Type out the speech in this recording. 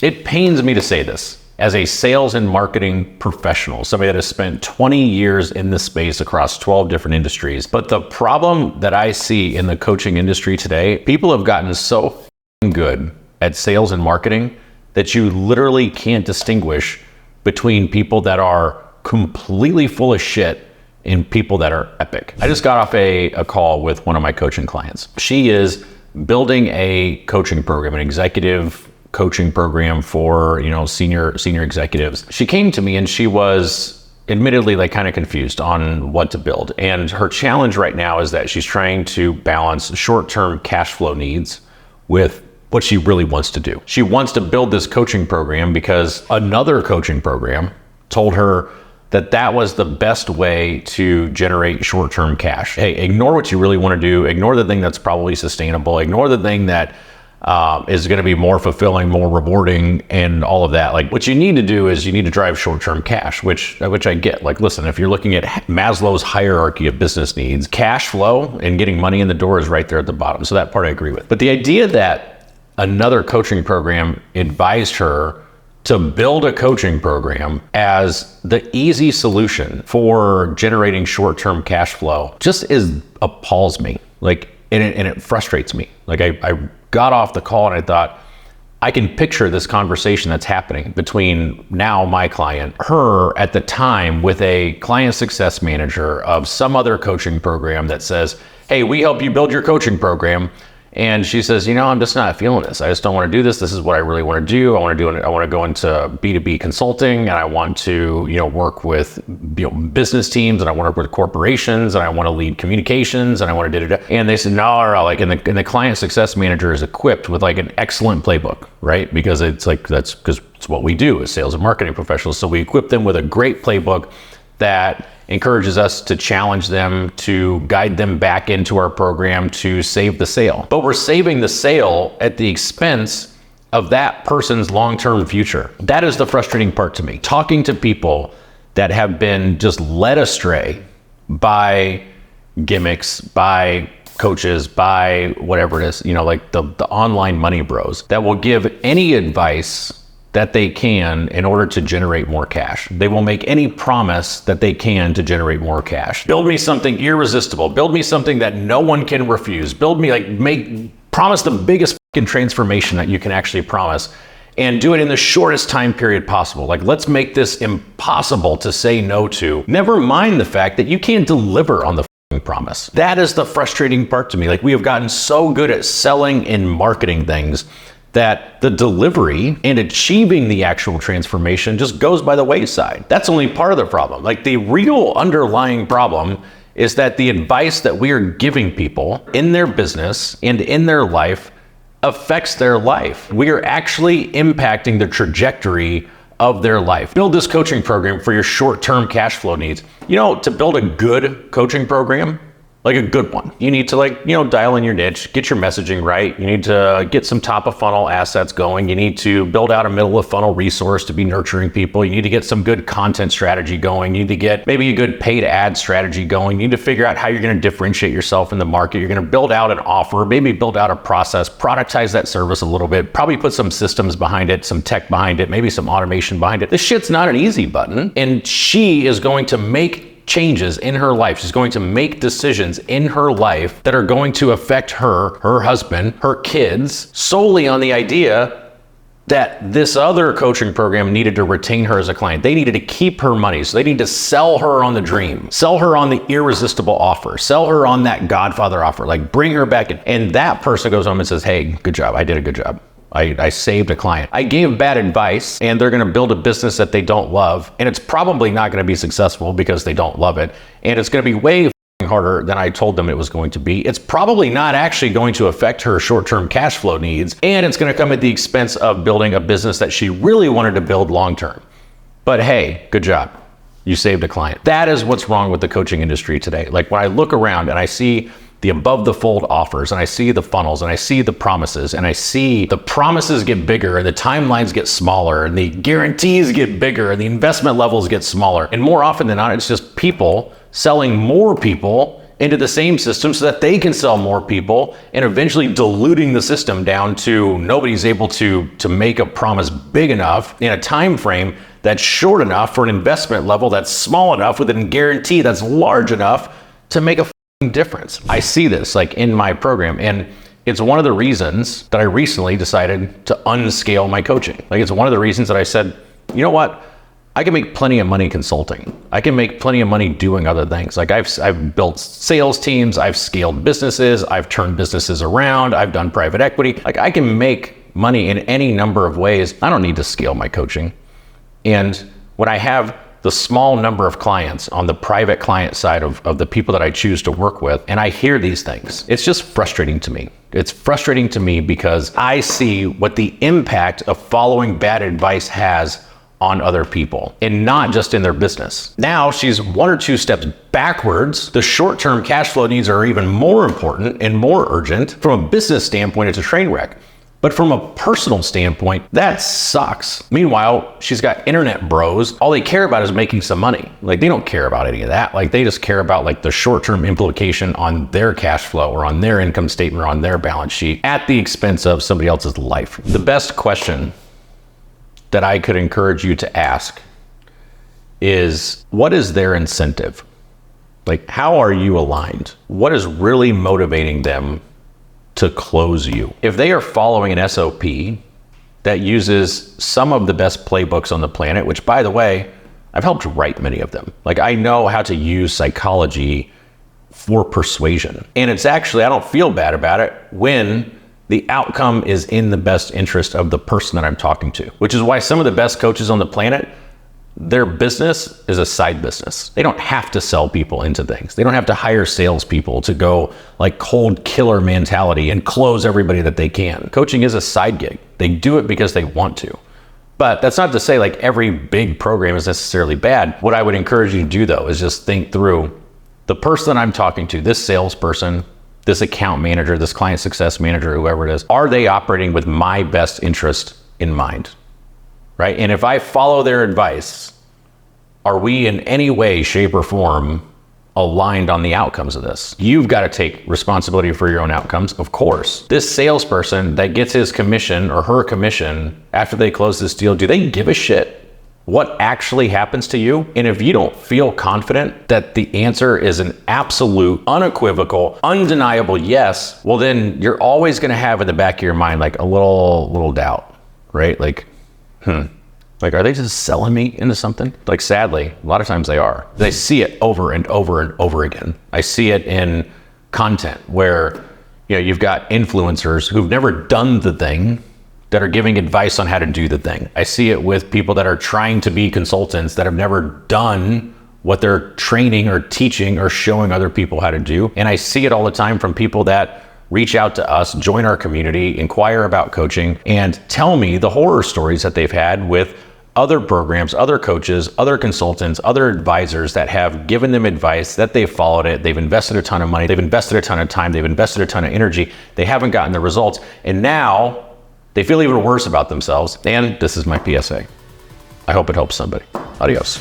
It pains me to say this as a sales and marketing professional, somebody that has spent 20 years in this space across 12 different industries. But the problem that I see in the coaching industry today, people have gotten so good at sales and marketing that you literally can't distinguish between people that are completely full of shit and people that are epic. I just got off a call with one of my coaching clients. She is building a coaching program, an executive coaching program for, senior executives. She came to me and she was admittedly kind of confused on what to build. And her challenge right now is that she's trying to balance short-term cash flow needs with what she really wants to do. She wants to build this coaching program because another coaching program told her that was the best way to generate short-term cash. Hey, ignore what you really want to do. Ignore the thing that's probably sustainable. Ignore the thing that is going to be more fulfilling, more rewarding, and all of that. What you need to do is you need to drive short-term cash, which I get. Listen, if you're looking at Maslow's hierarchy of business needs, cash flow and getting money in the door is right there at the bottom. So that part I agree with. But the idea that another coaching program advised her to build a coaching program as the easy solution for generating short-term cash flow just appalls me. And it frustrates me. I got off the call and I thought, I can picture this conversation that's happening between now my client, her at the time with a client success manager of some other coaching program that says, hey, we help you build your coaching program. And she says, I'm just not feeling this. I just don't want to do this. This is what I really want to do. I want to go into B2B consulting, and I want to, work with business teams, and I want to work with corporations, and I want to lead communications, and I want to And they said, no, and the client success manager is equipped with an excellent playbook, right? Because that's because it's what we do as sales and marketing professionals. So we equip them with a great playbook that encourages us to challenge them, to guide them back into our program to save the sale. But we're saving the sale at the expense of that person's long-term future. That is the frustrating part to me. Talking to people that have been just led astray by gimmicks, by coaches, by whatever it is, the online money bros that will give any advice that they can in order to generate more cash. They will make any promise that they can to generate more cash. Build me something irresistible. Build me something that no one can refuse. Build me promise the biggest fucking transformation that you can actually promise, and do it in the shortest time period possible. Let's make this impossible to say no to. Never mind the fact that you can't deliver on the fucking promise. That is the frustrating part to me. We have gotten so good at selling and marketing things that the delivery and achieving the actual transformation just goes by the wayside. That's only part of the problem. The real underlying problem is that the advice that we are giving people in their business and in their life affects their life. We are actually impacting the trajectory of their life. Build this coaching program for your short-term cash flow needs. To build a good coaching program, a good one, you need to dial in your niche, get your messaging right. You need to get some top of funnel assets going. You need to build out a middle of funnel resource to be nurturing people. You need to get some good content strategy going. You need to get maybe a good paid ad strategy going. You need to figure out how you're going to differentiate yourself in the market. You're going to build out an offer, maybe build out a process, productize that service a little bit, probably put some systems behind it, some tech behind it, maybe some automation behind it. This shit's not an easy button, and she is going to make changes in her life. She's going to make decisions in her life that are going to affect her husband, her kids, solely on the idea that this other coaching program needed to retain her as a client. They needed to keep her money. So they need to sell her on the dream, sell her on the irresistible offer, sell her on that Godfather offer, bring her back in. And that person goes home and says, hey, good job. I did a good job. I saved a client. I gave bad advice, and they're going to build a business that they don't love, and it's probably not going to be successful because they don't love it, and it's going to be way harder than I told them it was going to be. It's probably not actually going to affect her short-term cash flow needs, and it's going to come at the expense of building a business that she really wanted to build long-term. But hey, good job. You saved a client. That is what's wrong with the coaching industry today. When I look around and I see the above the fold offers, and I see the funnels, and I see the promises, and I see the promises get bigger and the timelines get smaller and the guarantees get bigger and the investment levels get smaller. And more often than not, it's just people selling more people into the same system so that they can sell more people, and eventually diluting the system down to nobody's able to make a promise big enough in a time frame that's short enough for an investment level that's small enough with a guarantee that's large enough to make a difference. I see this like in my program, and it's one of the reasons that I recently decided to unscale my coaching. Like, it's one of the reasons that I said, you know what? I can make plenty of money consulting. I can make plenty of money doing other things. Like, I've built sales teams, I've scaled businesses, I've turned businesses around, I've done private equity. Like, I can make money in any number of ways. I don't need to scale my coaching. And when I have the small number of clients on the private client side of the people that I choose to work with, and I hear these things, it's just frustrating to me. It's frustrating to me because I see what the impact of following bad advice has on other people, and not just in their business. Now she's one or two steps backwards. The short-term cash flow needs are even more important and more urgent. From a business standpoint, it's a train wreck. But from a personal standpoint, that sucks. Meanwhile, she's got internet bros. All they care about is making some money. Like, they don't care about any of that. Like, they just care about like the short-term implication on their cash flow or on their income statement or on their balance sheet at the expense of somebody else's life. The best question that I could encourage you to ask is, what is their incentive? Like, how are you aligned? What is really motivating them to close you? If they are following an SOP that uses some of the best playbooks on the planet, which, by the way, I've helped write many of them. Like, I know how to use psychology for persuasion. And it's actually, I don't feel bad about it when the outcome is in the best interest of the person that I'm talking to, which is why some of the best coaches on the planet, their business is a side business. They don't have to sell people into things. They don't have to hire salespeople to go like cold killer mentality and close everybody that they can. Coaching is a side gig. They do it because they want to. But that's not to say like every big program is necessarily bad. What I would encourage you to do though is just think through the person that I'm talking to, this salesperson, this account manager, this client success manager, whoever it is, are they operating with my best interest in mind? Right? And if I follow their advice, are we in any way, shape, or form aligned on the outcomes of this? You've got to take responsibility for your own outcomes, of course. This salesperson that gets his commission or her commission after they close this deal, do they give a shit what actually happens to you? And if you don't feel confident that the answer is an absolute, unequivocal, undeniable yes, well then you're always going to have in the back of your mind like a little doubt, right? Like, like, are they just selling me into something? Like, sadly, a lot of times they are. I see it over and over and over again. I see it in content where, you know, you've got influencers who've never done the thing that are giving advice on how to do the thing. I see it with people that are trying to be consultants that have never done what they're training or teaching or showing other people how to do. And I see it all the time from people that reach out to us, join our community, inquire about coaching, and tell me the horror stories that they've had with other programs, other coaches, other consultants, other advisors that have given them advice, that they've followed it, they've invested a ton of money, they've invested a ton of time, they've invested a ton of energy, they haven't gotten the results, and now they feel even worse about themselves. And this is my PSA. I hope it helps somebody. Adios.